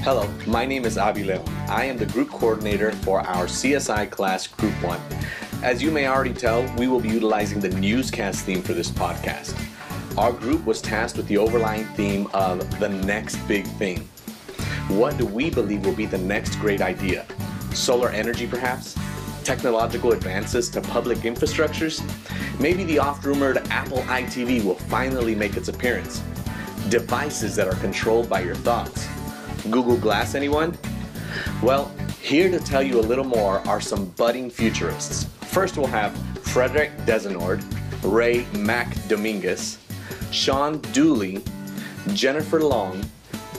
Hello, my name is Avi Leon. I am the group coordinator for our CSI class Group 1. As you may already tell, we will be utilizing the newscast theme for this podcast. Our group was tasked with the overlying theme of the next big thing. What do we believe will be the next great idea? Solar energy, perhaps? Technological advances to public infrastructures? Maybe the oft-rumored Apple iTV will finally make its appearance. Devices that are controlled by your thoughts. Google Glass, anyone? Well, here to tell you a little more are some budding futurists. First we'll have Frederick Desenord, Ray Mac Dominguez, Sean Dooley, Jennifer Long,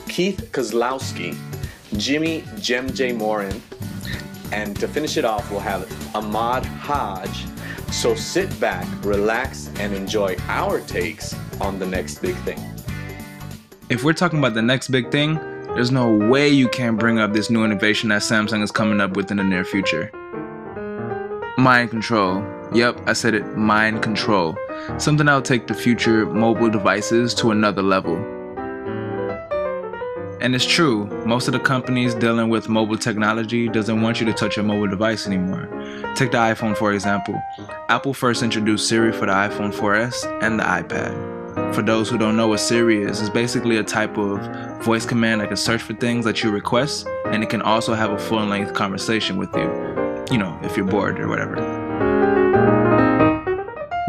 Keith Kozlowski, Jimmy Jem J. Morin, and to finish it off we'll have Ahmad Hodge. So sit back, relax, and enjoy our takes on the next big thing. If we're talking about the next big thing, there's no way you can't bring up this new innovation that Samsung is coming up with in the near future. Mind control. Yep, I said it, mind control. Something that'll take the future mobile devices to another level. And it's true, most of the companies dealing with mobile technology doesn't want you to touch your mobile device anymore. Take the iPhone for example. Apple first introduced Siri for the iPhone 4S and the iPad. For those who don't know what Siri is, it's basically a type of voice command that can search for things that you request, and it can also have a full-length conversation with you, if you're bored or whatever.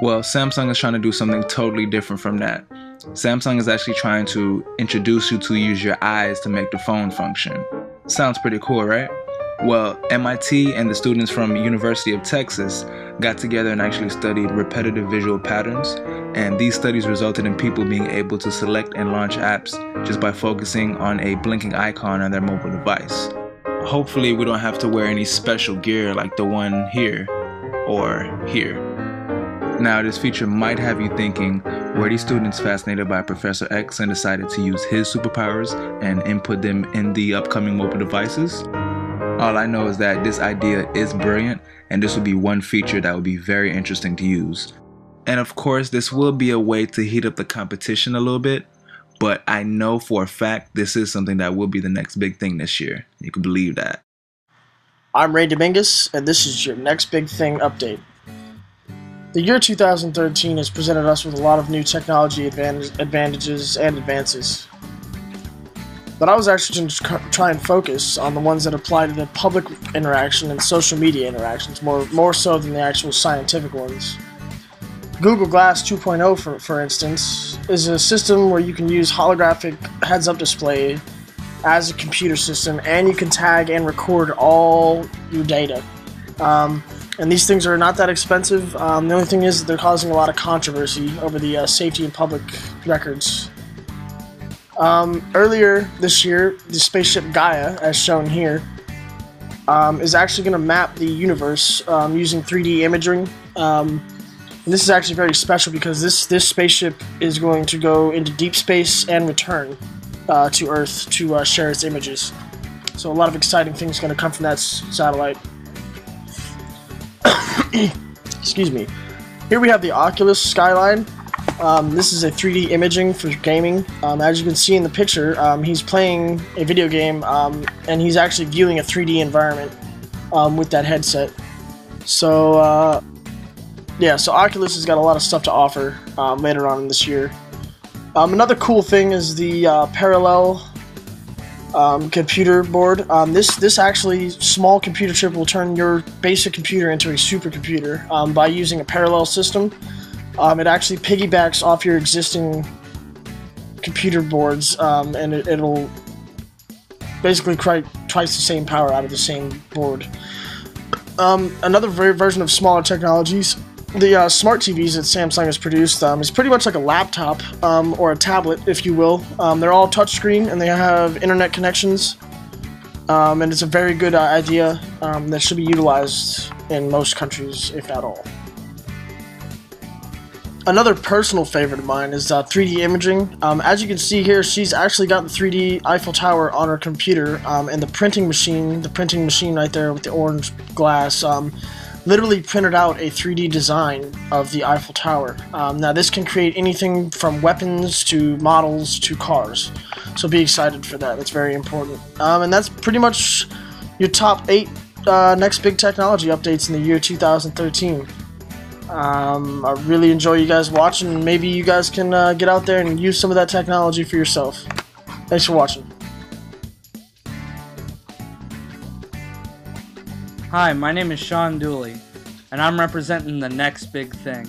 Well, Samsung is trying to do something totally different from that. Samsung is actually trying to introduce you to use your eyes to make the phone function. Sounds pretty cool, right? Well, MIT and the students from University of Texas got together and actually studied repetitive visual patterns, and these studies resulted in people being able to select and launch apps just by focusing on a blinking icon on their mobile device. Hopefully we don't have to wear any special gear like the one here or here. Now this feature might have you thinking, were these students fascinated by Professor X and decided to use his superpowers and input them in the upcoming mobile devices? All I know is that this idea is brilliant, and this will be one feature that will be very interesting to use. And of course, this will be a way to heat up the competition a little bit, but I know for a fact this is something that will be the next big thing this year. You can believe that. I'm Ray Dominguez, and this is your next big thing update. The year 2013 has presented us with a lot of new technology advantages and advances. But I was actually going to try and focus on the ones that apply to the public interaction and social media interactions, more so than the actual scientific ones. Google Glass 2.0, for instance, is a system where you can use holographic heads-up display as a computer system, and you can tag and record all your data. And these things are not that expensive. The only thing is that they're causing a lot of controversy over the safety and public records. Earlier this year, the spaceship Gaia, as shown here, is actually going to map the universe using 3D imaging. And this is actually very special because this spaceship is going to go into deep space and return to Earth to share its images. So a lot of exciting things are going to come from that satellite. Excuse me. Here we have the Oculus Skyline. This is a 3D imaging for gaming. As you can see in the picture, he's playing a video game, and he's actually viewing a 3D environment with that headset. So, so Oculus has got a lot of stuff to offer later on in this year. Another cool thing is the parallel computer board. This actually small computer chip will turn your basic computer into a supercomputer by using a parallel system. It actually piggybacks off your existing computer boards, and it'll basically cry twice the same power out of the same board. Another version of smaller technologies, the smart TVs that Samsung has produced is pretty much like a laptop or a tablet, if you will. They're all touchscreen and they have internet connections, and it's a very good idea that should be utilized in most countries, if not all. Another personal favorite of mine is 3D imaging. As you can see here, she's actually got the 3D Eiffel Tower on her computer, and the printing machine right there with the orange glass, literally printed out a 3D design of the Eiffel Tower. Now this can create anything from weapons to models to cars, so be excited for that. That's very important. And that's pretty much your top 8 next big technology updates in the year 2013. I really enjoy you guys watching, and maybe you guys can get out there and use some of that technology for yourself. Thanks for watching. Hi, my name is Sean Dooley, and I'm representing the next big thing.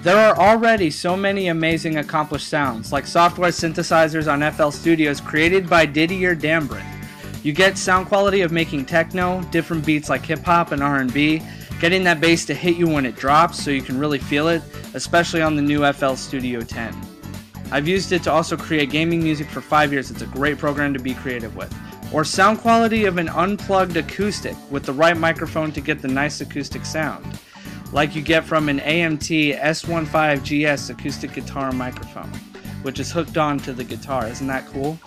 There are already so many amazing accomplished sounds, like software synthesizers on FL Studios created by Didier Dambrin. You get sound quality of making techno, different beats like hip-hop and R&B, getting that bass to hit you when it drops so you can really feel it, especially on the new FL Studio 10. I've used it to also create gaming music for 5 years. It's a great program to be creative with. Or sound quality of an unplugged acoustic with the right microphone to get the nice acoustic sound, like you get from an AMT S15GS acoustic guitar microphone, which is hooked on to the guitar. Isn't that cool?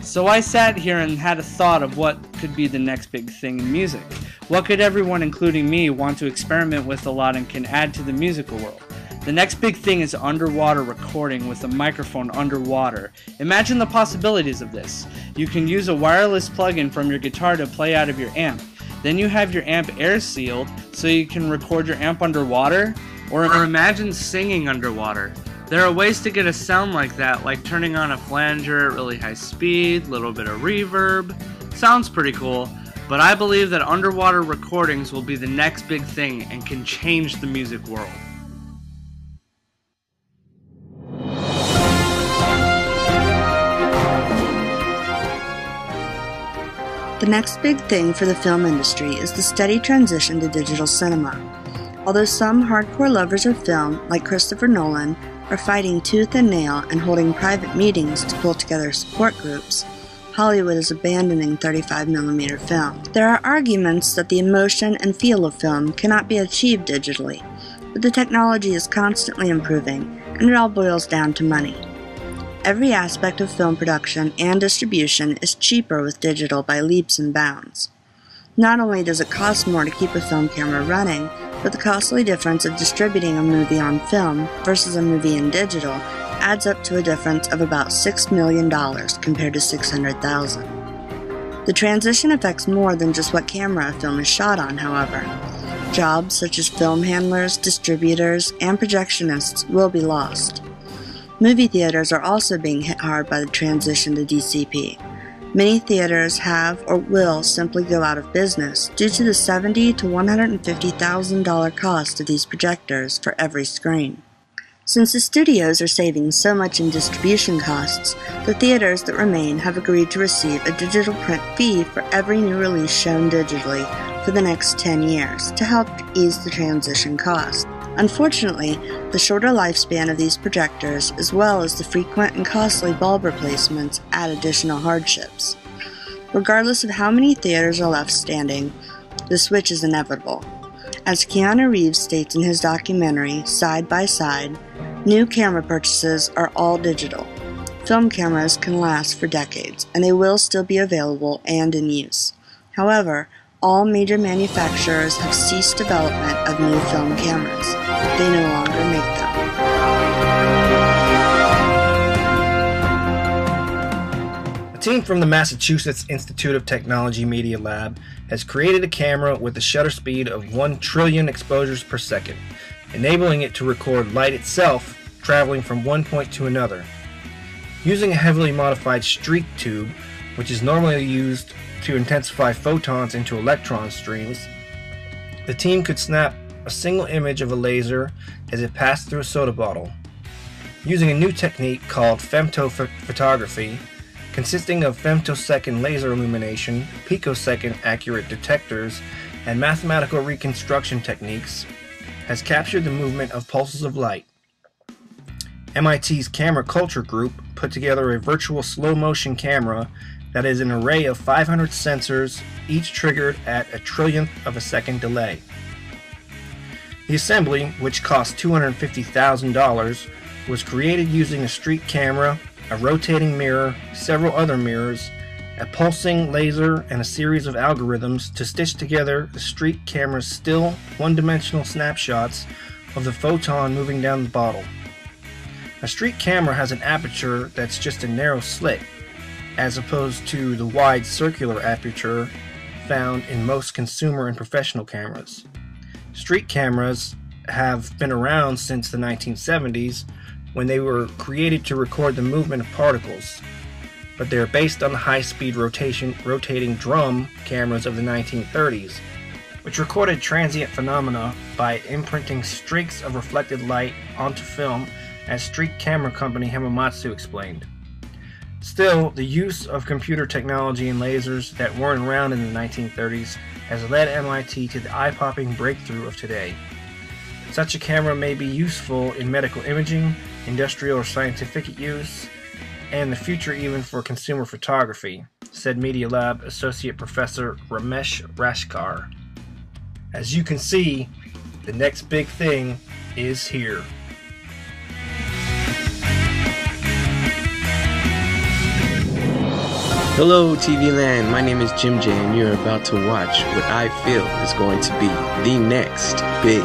So I sat here and had a thought of what could be the next big thing in music. What could everyone, including me, want to experiment with a lot and can add to the musical world? The next big thing is underwater recording with a microphone underwater. Imagine the possibilities of this. You can use a wireless plug-in from your guitar to play out of your amp. Then you have your amp air sealed so you can record your amp underwater. Or imagine singing underwater. There are ways to get a sound like that, like turning on a flanger at really high speed, little bit of reverb. Sounds pretty cool, but I believe that underwater recordings will be the next big thing and can change the music world. The next big thing for the film industry is the steady transition to digital cinema. Although some hardcore lovers of film, like Christopher Nolan, are fighting tooth and nail and holding private meetings to pull together support groups, Hollywood is abandoning 35mm film. There are arguments that the emotion and feel of film cannot be achieved digitally, but the technology is constantly improving, and it all boils down to money. Every aspect of film production and distribution is cheaper with digital by leaps and bounds. Not only does it cost more to keep a film camera running, but the costly difference of distributing a movie on film versus a movie in digital adds up to a difference of about $6 million compared to $600,000. The transition affects more than just what camera a film is shot on, however. Jobs such as film handlers, distributors, and projectionists will be lost. Movie theaters are also being hit hard by the transition to DCP. Many theaters have or will simply go out of business due to the $70,000 to $150,000 cost of these projectors for every screen. Since the studios are saving so much in distribution costs, the theaters that remain have agreed to receive a digital print fee for every new release shown digitally for the next 10 years to help ease the transition cost. Unfortunately, the shorter lifespan of these projectors, as well as the frequent and costly bulb replacements, add additional hardships. Regardless of how many theaters are left standing, the switch is inevitable. As Keanu Reeves states in his documentary, Side by Side, new camera purchases are all digital. Film cameras can last for decades, and they will still be available and in use. However, all major manufacturers have ceased development of new film cameras. They no longer make them. A team from the Massachusetts Institute of Technology Media Lab has created a camera with a shutter speed of 1 trillion exposures per second, enabling it to record light itself traveling from one point to another. Using a heavily modified streak tube, which is normally used to intensify photons into electron streams, the team could snap a single image of a laser as it passed through a soda bottle. Using a new technique called femtophotography, consisting of femtosecond laser illumination, picosecond accurate detectors, and mathematical reconstruction techniques, has captured the movement of pulses of light. MIT's Camera Culture Group put together a virtual slow-motion camera that is an array of 500 sensors, each triggered at a trillionth of a second delay. The assembly, which cost $250,000, was created using a street camera, a rotating mirror, several other mirrors, a pulsing laser, and a series of algorithms to stitch together the street camera's still one-dimensional snapshots of the photon moving down the bottle. A street camera has an aperture that's just a narrow slit, as opposed to the wide circular aperture found in most consumer and professional cameras. Street cameras have been around since the 1970s, when they were created to record the movement of particles, but they are based on the high-speed rotating drum cameras of the 1930s, which recorded transient phenomena by imprinting streaks of reflected light onto film, as street camera company Hamamatsu explained. Still, the use of computer technology and lasers that weren't around in the 1930s has led MIT to the eye-popping breakthrough of today. Such a camera may be useful in medical imaging, industrial or scientific use, and the future even for consumer photography, said Media Lab Associate Professor Ramesh Rashkar. As you can see, the next big thing is here. Hello TV Land, my name is Jim J and you're about to watch what I feel is going to be the next big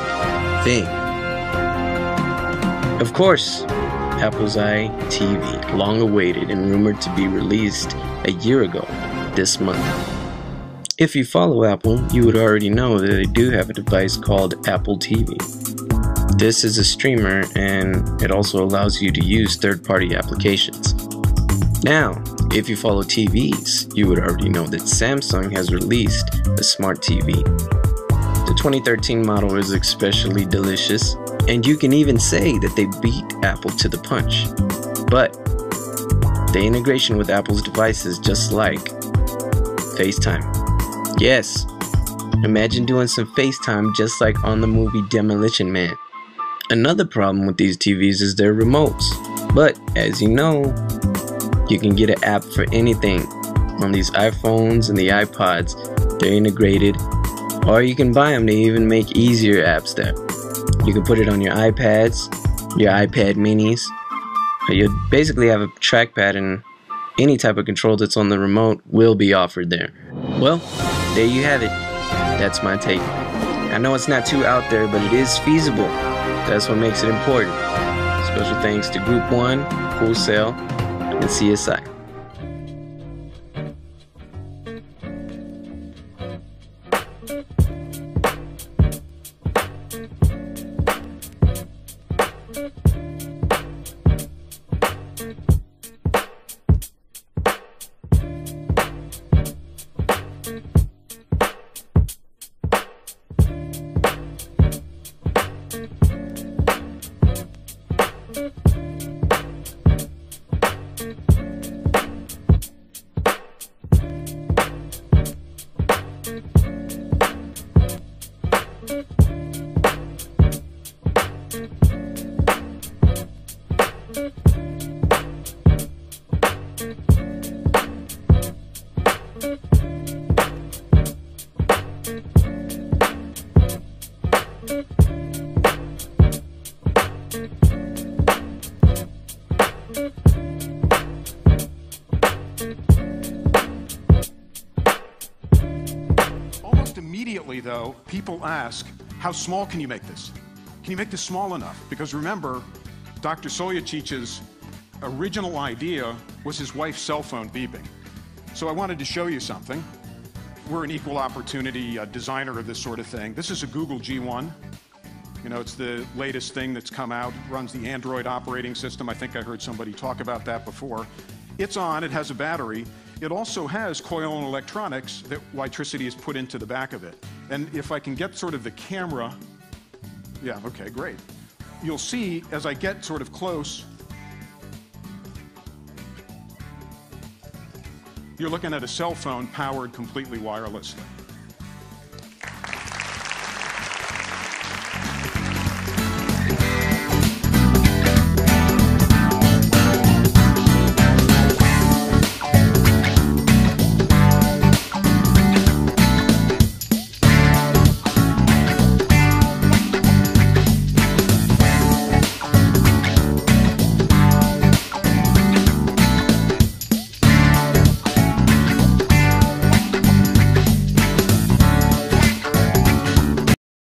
thing. Of course, Apple's iTV, long awaited and rumored to be released a year ago this month. If you follow Apple, you would already know that they do have a device called Apple TV. This is a streamer and it also allows you to use third-party applications. Now, if you follow TVs, you would already know that Samsung has released a smart TV. The 2013 model is especially delicious, and you can even say that they beat Apple to the punch. But the integration with Apple's devices, just like FaceTime. Yes, imagine doing some FaceTime just like on the movie Demolition Man. Another problem with these TVs is their remotes, but as you know, you can get an app for anything on these iPhones and the iPods. They're integrated, or you can buy them. They even make easier apps there. You can put it on your iPads, your iPad minis. You basically have a trackpad, and any type of control that's on the remote will be offered there. Well, there you have it. That's my take. I know it's not too out there, but it is feasible. That's what makes it important. Special thanks to Group 1, Full Sail, and CSI. Immediately, though, people ask, how small can you make this? Can you make this small enough? Because remember, Dr. Soyachic's original idea was his wife's cell phone beeping. So I wanted to show you something. We're an equal opportunity designer of this sort of thing. This is a Google G1. You know, it's the latest thing that's come out, runs the Android operating system. I think I heard somebody talk about that before. It's on, it has a battery. It also has coil and electronics that electricity is put into the back of it. And if I can get sort of the camera, yeah, okay, great. You'll see as I get sort of close, you're looking at a cell phone powered completely wirelessly.